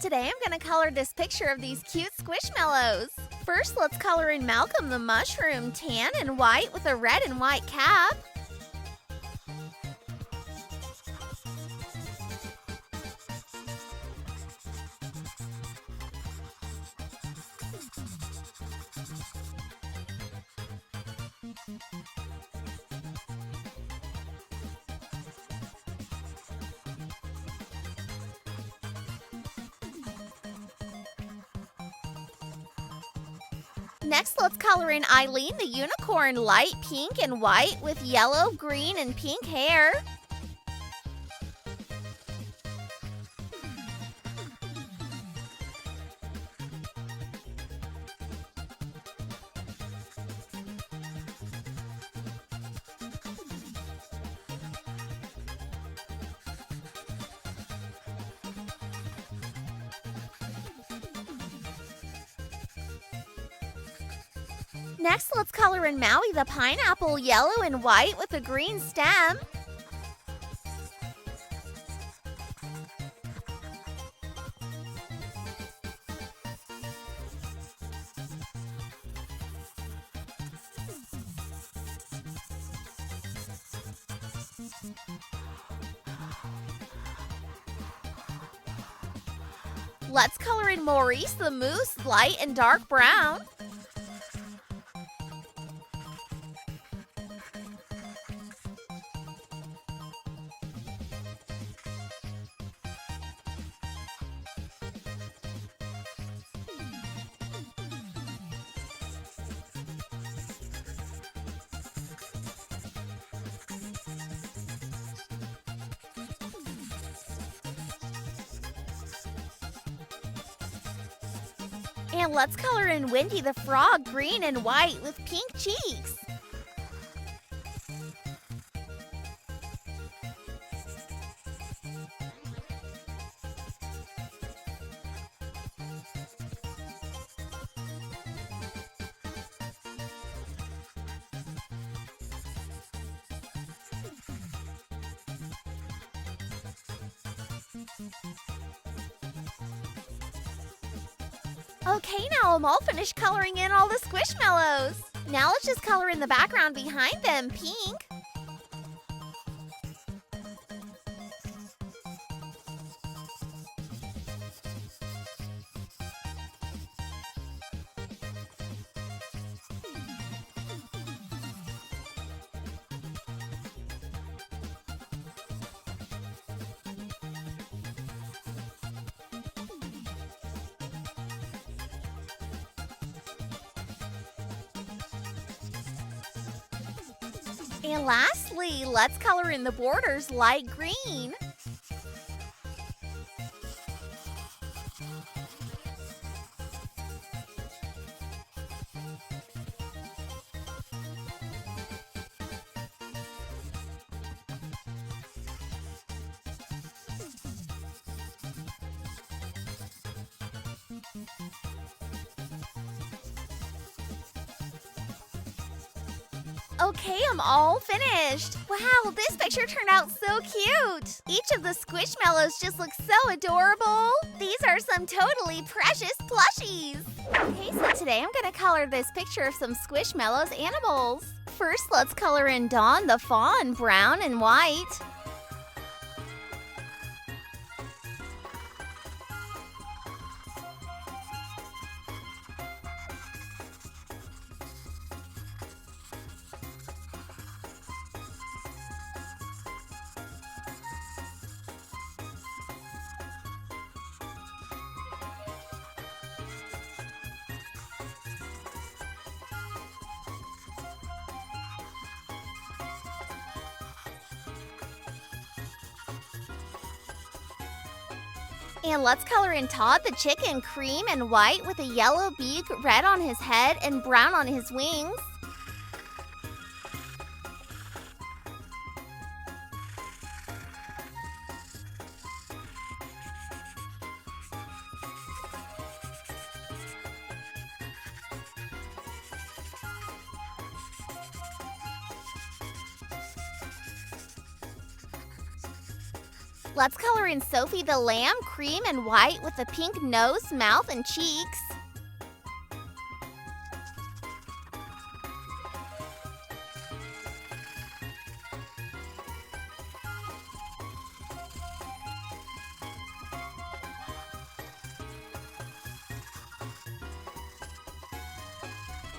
Today I'm going to color this picture of these cute Squishmallows. First, let's color in Malcolm the mushroom, tan and white with a red and white cap. Next, let's color in Eileen the unicorn, light pink and white with yellow, green, and pink hair. Next, let's color in Maui the pineapple, yellow and white with a green stem. Let's color in Maurice the moose, light and dark brown. And let's color in Wendy the frog, green and white with pink cheeks. Okay, now I'm all finished coloring in all the Squishmallows. Now let's just color in the background behind them pink. And lastly, let's color in the borders light green. Okay, I'm all finished. Wow, this picture turned out so cute. Each of the Squishmallows just looks so adorable. These are some totally precious plushies. Okay, so today I'm going to color this picture of some Squishmallows animals. First, let's color in Dawn the fawn, brown and white. And let's color in Todd the chicken, cream and white with a yellow beak, red on his head, and brown on his wings. Let's color in Sophie the lamb cream and white with a pink nose, mouth, and cheeks.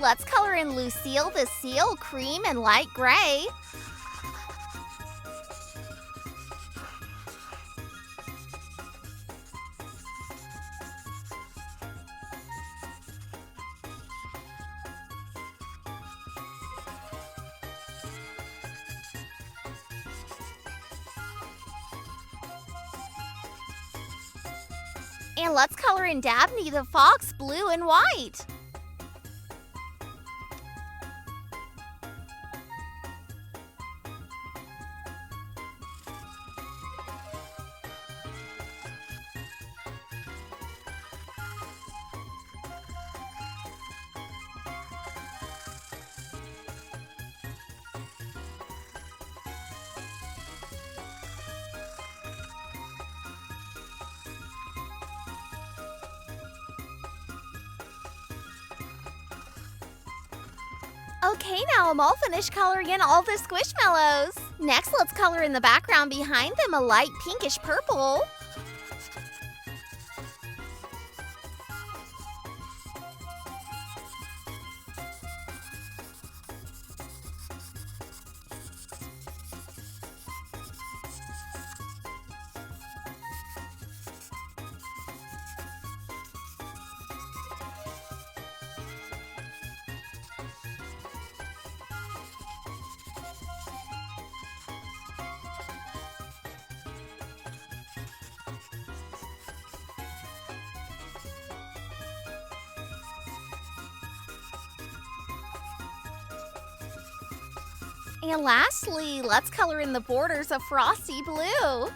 Let's color in Lucille the seal cream and light gray. And let's color in Dabney the fox blue and white. Okay, now I'm all finished coloring in all the Squishmallows. Next, let's color in the background behind them a light pinkish purple. And lastly, let's color in the borders of frosty blue.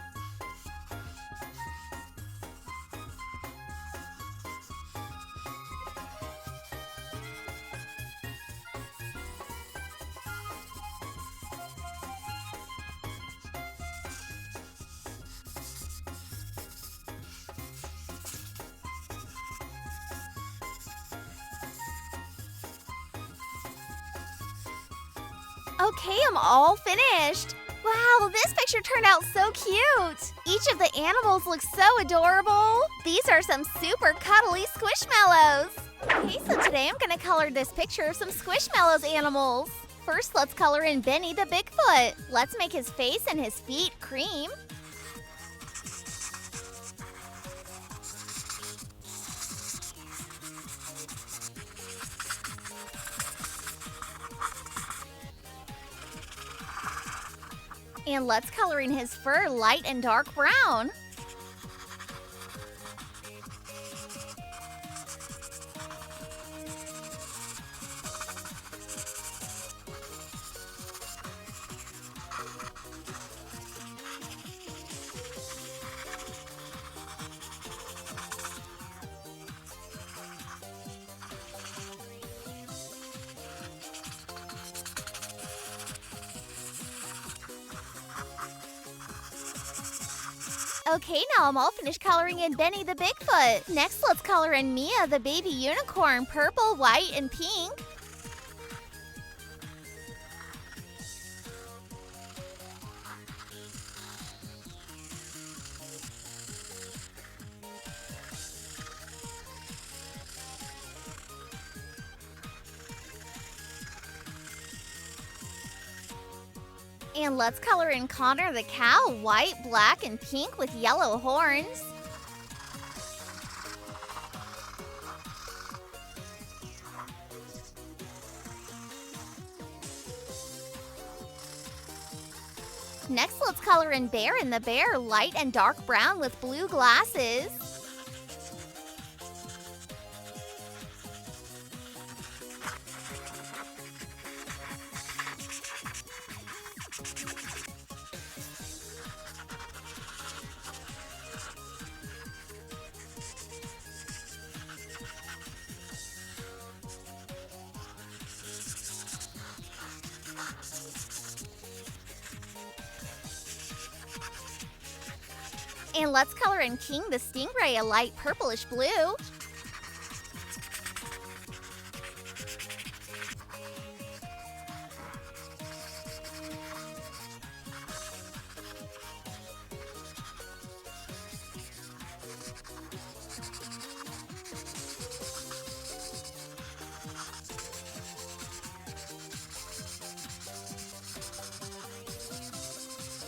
Okay, I'm all finished. Wow, this picture turned out so cute. Each of the animals looks so adorable. These are some super cuddly Squishmallows. Okay, so today I'm gonna color this picture of some Squishmallows animals. First, let's color in Benny the Bigfoot. Let's make his face and his feet cream. And let's color in his fur light and dark brown. Okay, now I'm all finished coloring in Benny the Bigfoot. Next, let's color in Mia the baby unicorn, purple, white, and pink. And let's color in Connor the cow, white, black, and pink with yellow horns. Next, let's color in Bear and the bear, light and dark brown with blue glasses. And let's color in King the Stingray a light purplish blue.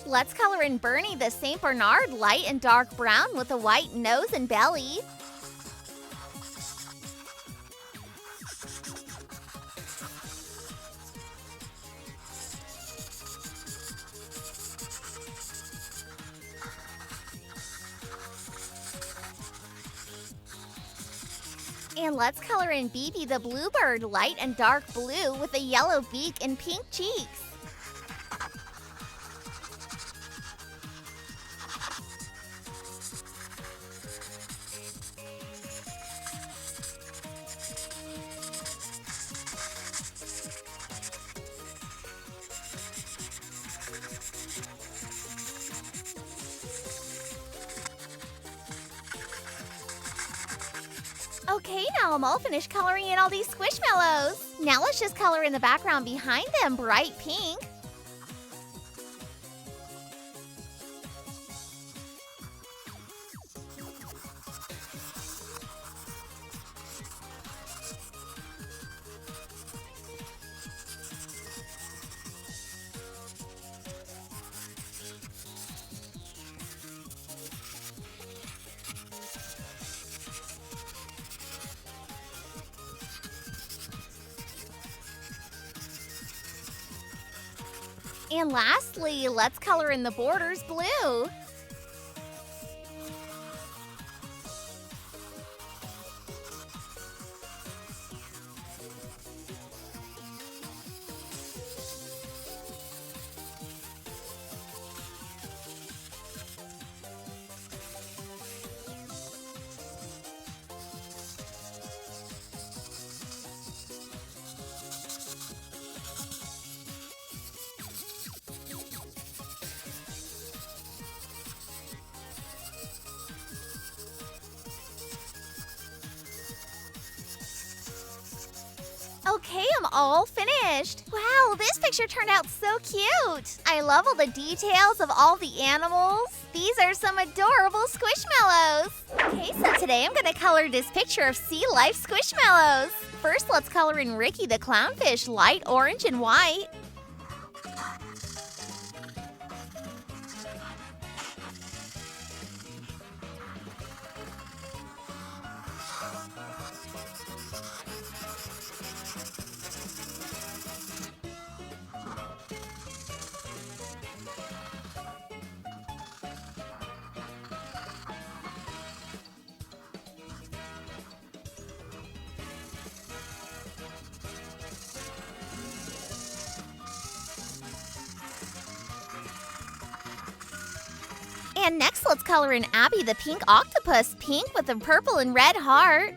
Let's color in Bernie the St. Bernard light and dark brown with a white nose and belly. And let's color in BB the Bluebird light and dark blue with a yellow beak and pink cheeks. Okay, now I'm all finished coloring in all these Squishmallows. Now let's just color in the background behind them bright pink. And lastly, let's color in the borders blue. Okay, I'm all finished. Wow, this picture turned out so cute. I love all the details of all the animals. These are some adorable Squishmallows. Okay, so today I'm gonna color this picture of sea life Squishmallows. First, let's color in Ricky the clownfish light orange and white. And next, let's color in Abby the pink octopus pink with a purple and red heart.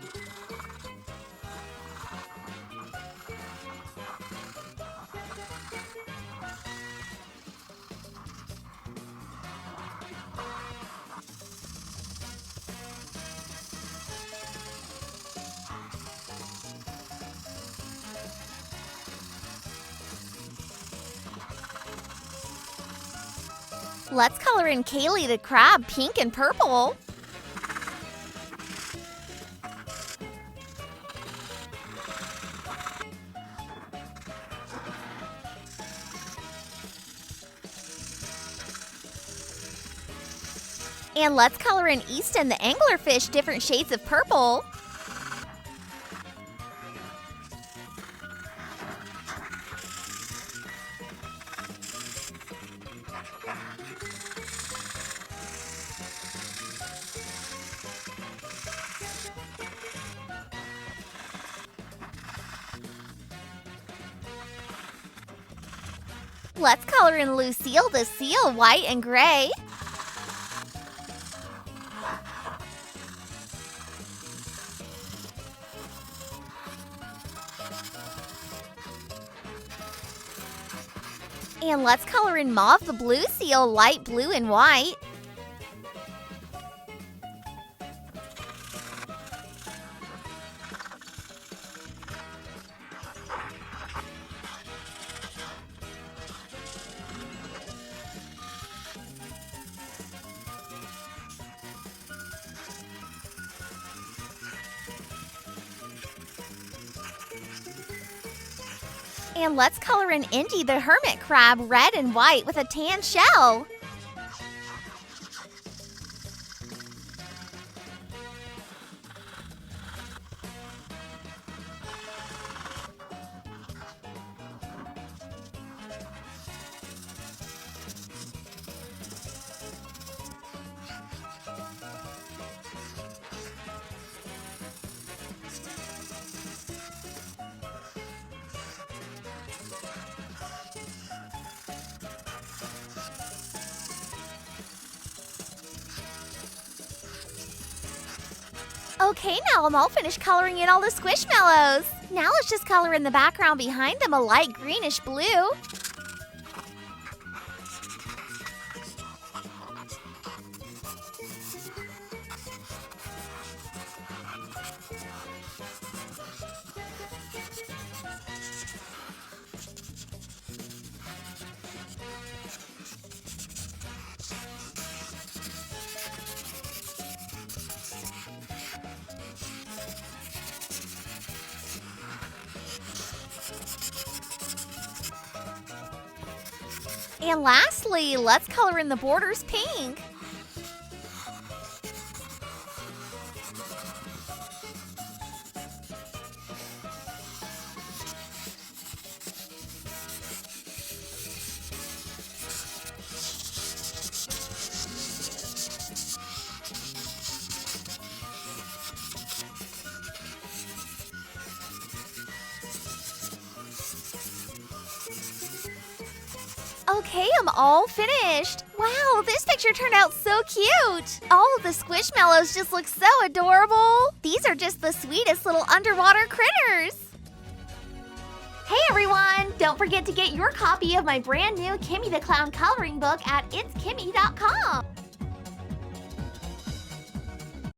Let's color in Kaylee the crab pink and purple. And let's color in Easton the anglerfish different shades of purple. Let's color in Lucille the seal white and gray. And let's color in Mauve the blue seal light blue and white. And let's color in Indy the hermit crab red and white with a tan shell. Okay, now I'm all finished coloring in all the Squishmallows. Now let's just color in the background behind them a light greenish blue. And lastly, let's color in the borders pink. Okay, I'm all finished. Wow, this picture turned out so cute. All of the Squishmallows just look so adorable. These are just the sweetest little underwater critters. Hey everyone, don't forget to get your copy of my brand new Kimmi the Clown coloring book at itskimmi.com.